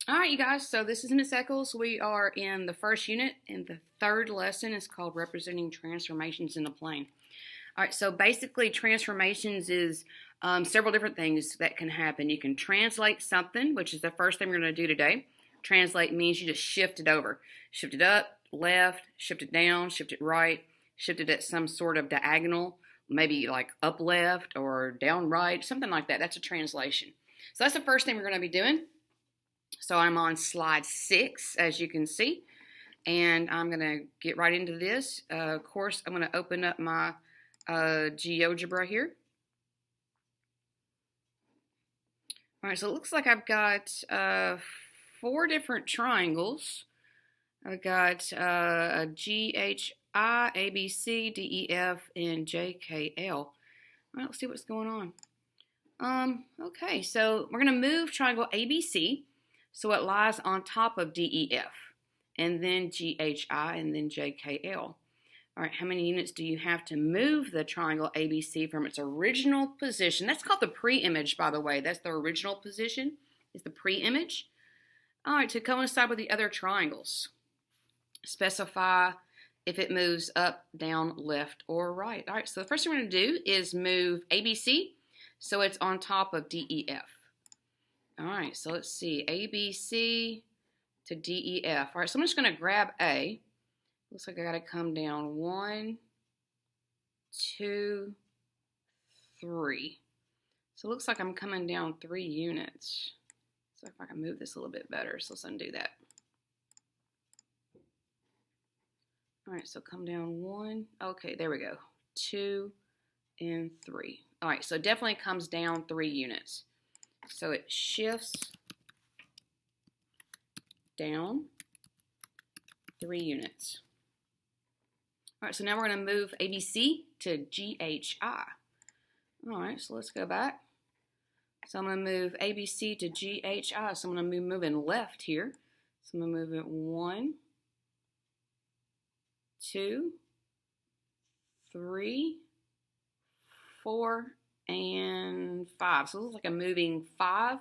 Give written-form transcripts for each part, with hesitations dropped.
All right, you guys, so this is Miss Eccles. We are in the first unit, and the third lesson is called Representing Transformations in a Plane. All right, so basically transformations is several different things that can happen. You can translate something, which is the first thing we're going to do today. Translate means you just shift it over. Shift it up, left, shift it down, shift it right, shift it at some sort of diagonal, maybe like up left or down right, something like that. That's a translation. So that's the first thing we're going to be doing. So I'm on slide 6, as you can see, and I'm going to get right into this. Of course, I'm going to open up my GeoGebra here. All right, so it looks like I've got 4 different triangles. I've got a GHI, ABC, DEF, and JKL. All right, let's see what's going on. Okay, so we're going to move triangle ABC. So it lies on top of DEF, and then GHI, and then JKL. All right, how many units do you have to move the triangle ABC from its original position? That's called the pre-image, by the way. That's the original position, is the pre-image. All right, to coincide with the other triangles. Specify if it moves up, down, left, or right. All right, so the first thing we're going to do is move ABC so it's on top of DEF. All right, so let's see, ABC to DEF. All right, so I'm just going to grab A. Looks like I got to come down 1, 2, 3. So it looks like I'm coming down 3 units. So if I can move this a little bit better, so let's undo that. All right, so come down 1. Okay, there we go. 2 and 3. All right, so it definitely comes down 3 units. So it shifts down 3 units. All right, so now we're going to move ABC to GHI. All right, so let's go back. So I'm going to move ABC to GHI. So I'm going to be moving left here. So I'm going to move it 1, 2, 3, 4, and 5. So it looks like I'm moving 5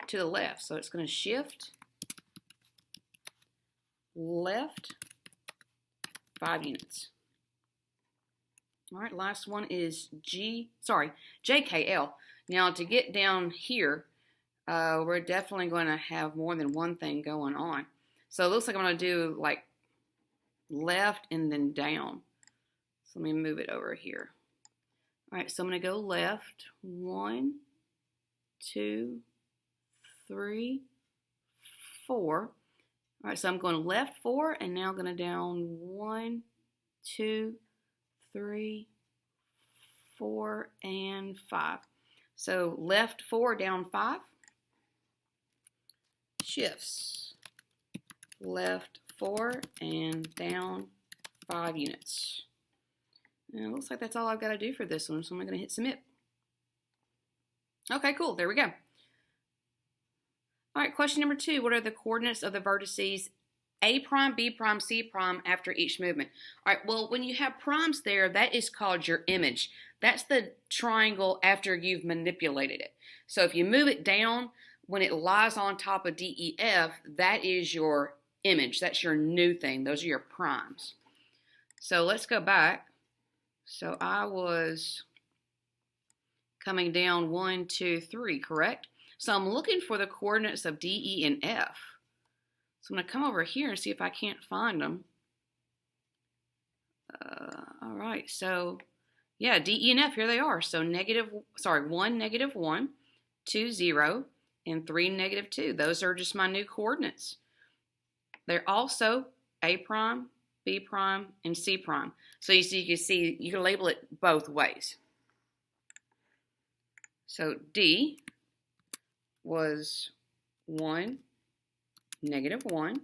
to the left. So it's going to shift left 5 units. All right, last one is JKL. Now to get down here, we're definitely going to have more than one thing going on. So it looks like I'm going to do like left and then down. So let me move it over here. All right, so I'm going to go left. 1, 2, 3, 4. All right, so I'm going left 4, and now I'm going to down 1, 2, 3, 4, and 5. So left 4, down 5. Shifts. Left 4 and down 5 units. And it looks like that's all I've got to do for this one, so I'm going to hit submit. Okay, cool. There we go. All right, question number 2. What are the coordinates of the vertices A prime, B prime, C prime after each movement? All right, well, when you have primes there, that is called your image. That's the triangle after you've manipulated it. So if you move it down, when it lies on top of DEF, that is your image. That's your new thing. Those are your primes. So let's go back. So I was coming down 1, 2, 3, correct? So I'm looking for the coordinates of D, E, and F. So I'm going to come over here and see if I can't find them. All right, so yeah, D, E, and F, here they are. So 1, -1, 2, 0, and 3, -2. Those are just my new coordinates. They're also A prime, B prime, and C prime. So you can label it both ways. So D was 1, -1,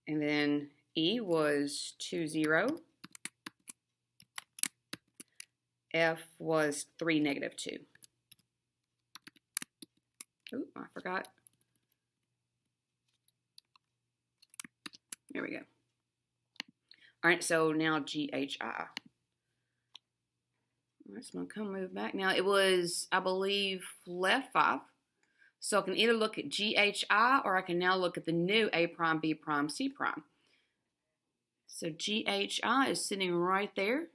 and then E was 2, 0. F was 3, -2. Ooh, I forgot. There we go. All right, so now GHI. All right, so I'm going to come move back. Now, it was, I believe, left 5. So I can either look at GHI or I can now look at the new A prime, B prime, C prime. So GHI is sitting right there.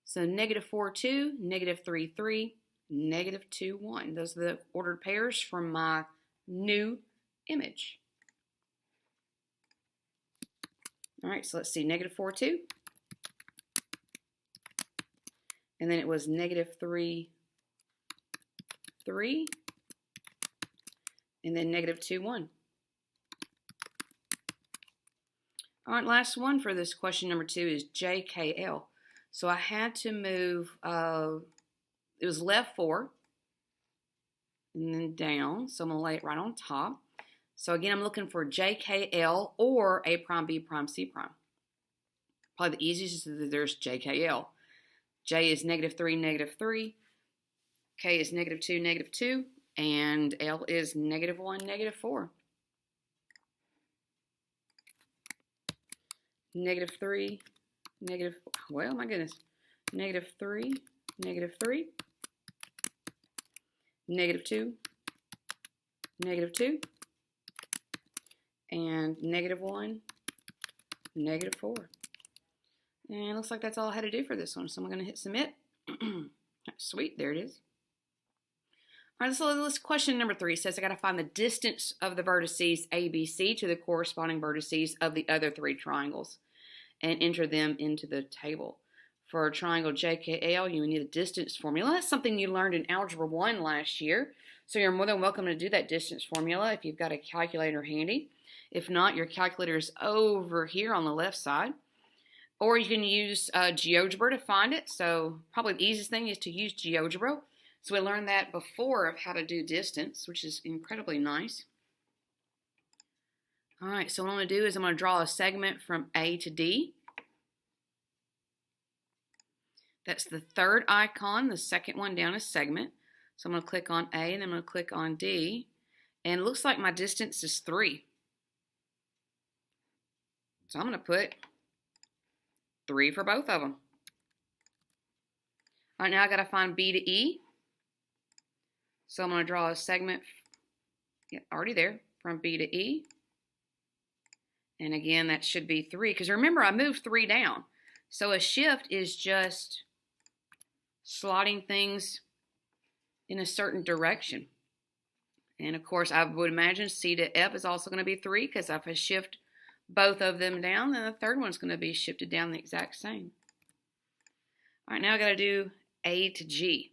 So negative 4, 2, negative 3, 3, negative 2, 1. Those are the ordered pairs from my new image. All right, so let's see, negative 4, 2. And then it was negative 3, 3. And then negative 2, 1. All right, last one for this question number 2 is JKL. So I had to move, it was left 4, and then down. So I'm going to lay it right on top. So again, I'm looking for JKL or A prime, B prime, C prime. Probably the easiest is that there's JKL. J is negative 3, negative 3. K is negative 2, negative 2. And L is negative 1, negative 4. Negative 3, negative, well, my goodness. Negative 3, negative 3. Negative 2, negative 2. And negative 1, negative 4. And it looks like that's all I had to do for this one. So I'm going to hit submit. Sweet, there it is. All right, so this question number 3 says I got to find the distance of the vertices ABC to the corresponding vertices of the other 3 triangles and enter them into the table. For a triangle JKL, you need a distance formula. That's something you learned in Algebra 1 last year. So you're more than welcome to do that distance formula if you've got a calculator handy. If not, your calculator is over here on the left side. Or you can use GeoGebra to find it. So probably the easiest thing is to use GeoGebra. So we learned that before of how to do distance, which is incredibly nice. All right, so what I'm going to do is I'm going to draw a segment from A to D. That's the third icon. The second one down is segment. So I'm going to click on A and I'm going to click on D. And it looks like my distance is 3. So I'm going to put 3 for both of them. All right, now I got to find B to E. So I'm going to draw a segment, already there, from B to E. And again, that should be 3. Because remember, I moved 3 down. So a shift is just slotting things in a certain direction. And of course, I would imagine C to F is also going to be 3. Because if I shift both of them down, then the third one's going to be shifted down the exact same. All right, now I got to do A to G.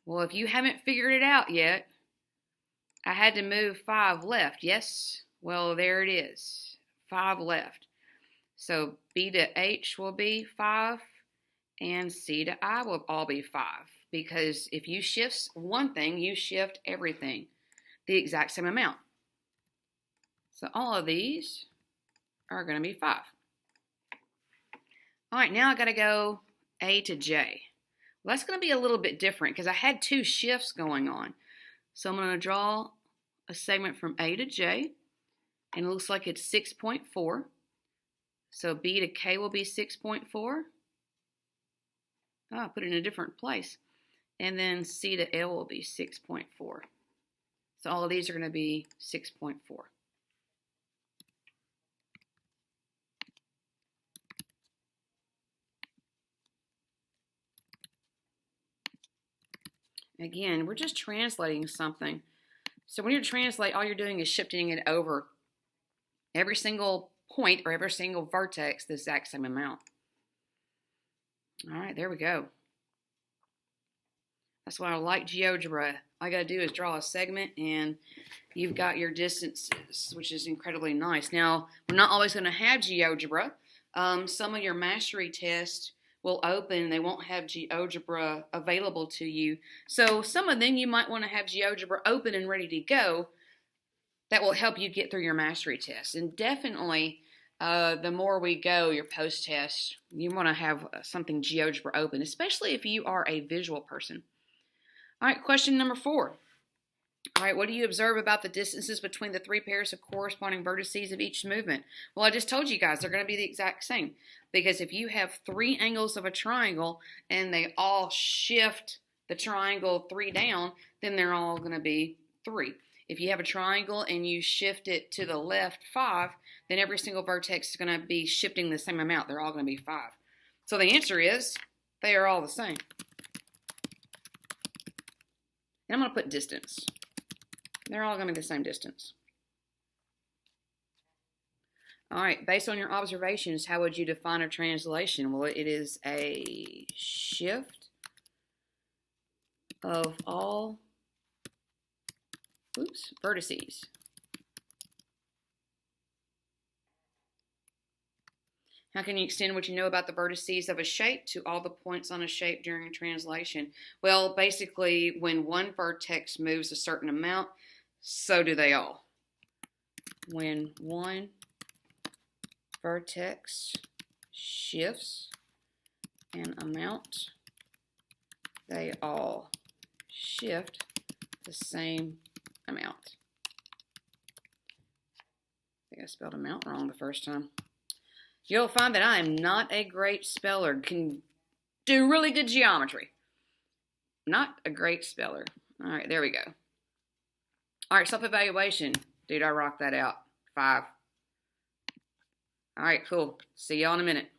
Well, if you haven't figured it out yet, I had to move 5 left. Yes? Well, there it is. 5 left. So B to H will be 5, and C to I will all be 5. Because if you shift one thing, you shift everything the exact same amount. So all of these are going to be 5. All right, now I got to go A to J. Well, that's going to be a little bit different because I had 2 shifts going on. So I'm going to draw a segment from A to J, and it looks like it's 6.4. So B to K will be 6.4. Oh, I put it in a different place. And then C to L will be 6.4. So all of these are going to be 6.4. Again, we're just translating something. So when you translate, all you're doing is shifting it over every single point or every single vertex the exact same amount. All right, there we go. That's why I like GeoGebra. All I got to do is draw a segment and you've got your distances, which is incredibly nice. Now, we're not always going to have GeoGebra. Some of your mastery tests will open and they won't have GeoGebra available to you. So some of them you might want to have GeoGebra open and ready to go. That will help you get through your mastery test. And definitely, the more we go, your post-test, you want to have something GeoGebra open, especially if you are a visual person. All right, question number 4. All right, what do you observe about the distances between the 3 pairs of corresponding vertices of each movement? Well, I just told you guys they're going to be the exact same. Because if you have 3 angles of a triangle and they all shift the triangle 3 down, then they're all going to be 3. if you have a triangle and you shift it to the left 5, then every single vertex is going to be shifting the same amount. They're all going to be 5. So the answer is they are all the same. And I'm going to put distance. They're all going to be the same distance. All right, based on your observations, how would you define a translation? Well, it is a shift of all vertices. How can you extend what you know about the vertices of a shape to all the points on a shape during a translation? Well, basically, when one vertex moves a certain amount, so do they all. When one vertex shifts an amount, they all shift the same amount. I think I spelled amount wrong the first time. You'll find that I am not a great speller. Can do really good geometry. Not a great speller. All right, there we go. All right, self-evaluation. Dude, I rocked that out. 5. All right, cool. See y'all in a minute.